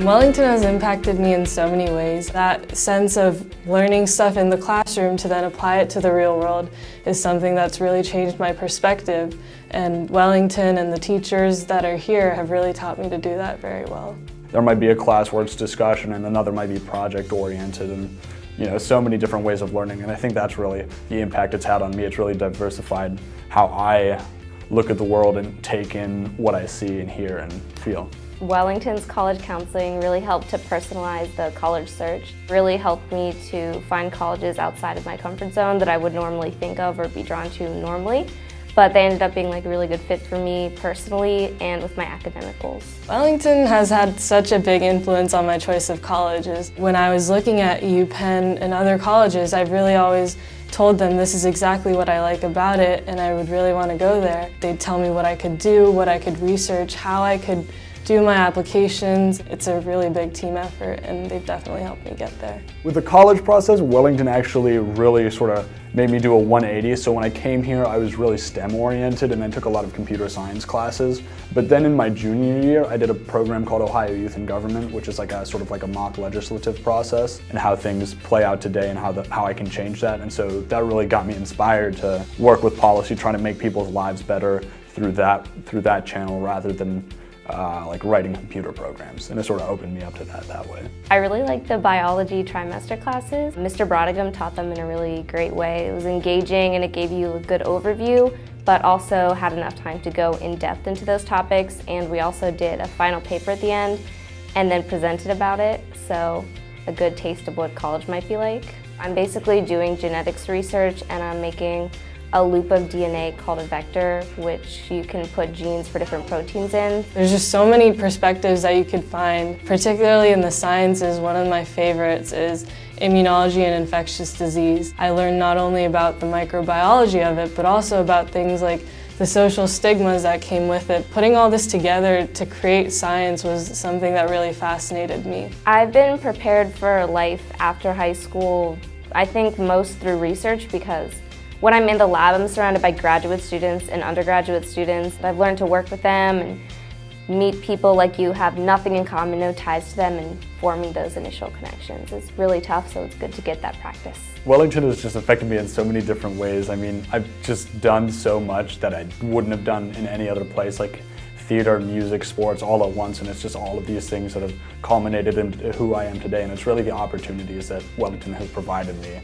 Wellington has impacted me in so many ways. That sense of learning stuff in the classroom to then apply it to the real world is something that's really changed my perspective. And Wellington and the teachers that are here have really taught me to do that very well. There might be a class where it's discussion and another might be project oriented, and so many different ways of learning. And I think that's really the impact it's had on me. It's really diversified how I look at the world and take in what I see and hear and feel. Wellington's college counseling really helped to personalize the college search. Really helped me to find colleges outside of my comfort zone that I would normally think of or be drawn to normally. But they ended up being like a really good fit for me personally and with my academic goals. Wellington has had such a big influence on my choice of colleges. When I was looking at UPenn and other colleges, I've really always told them this is exactly what I like about it and I would really want to go there. They'd tell me what I could do, what I could research, how I could do my applications. It's a really big team effort and they've definitely helped me get there. With the college process, Wellington actually really sort of made me do a 180. So when I came here, I was really STEM oriented and I took a lot of computer science classes. But then in my junior year, I did a program called Ohio Youth in Government, which is like a sort of like a mock legislative process and how things play out today and how I can change that. And so that really got me inspired to work with policy, trying to make people's lives better through that channel rather than like writing computer programs, and it sort of opened me up to that way. I really liked the biology trimester classes. Mr. Brodigam taught them in a really great way. It was engaging and it gave you a good overview, but also had enough time to go in depth into those topics, and we also did a final paper at the end and then presented about it, so a good taste of what college might be like. I'm basically doing genetics research and I'm making a loop of DNA called a vector, which you can put genes for different proteins in. There's just so many perspectives that you could find, particularly in the sciences. One of my favorites is immunology and infectious disease. I learned not only about the microbiology of it, but also about things like the social stigmas that came with it. Putting all this together to create science was something that really fascinated me. I've been prepared for life after high school, I think most through research, because when I'm in the lab, I'm surrounded by graduate students and undergraduate students. I've learned to work with them and meet people like you have nothing in common, no ties to them, and forming those initial connections. It's really tough, so it's good to get that practice. Wellington has just affected me in so many different ways. I mean, I've just done so much that I wouldn't have done in any other place, like theater, music, sports, all at once, and it's just all of these things that have culminated into who I am today, and it's really the opportunities that Wellington has provided me.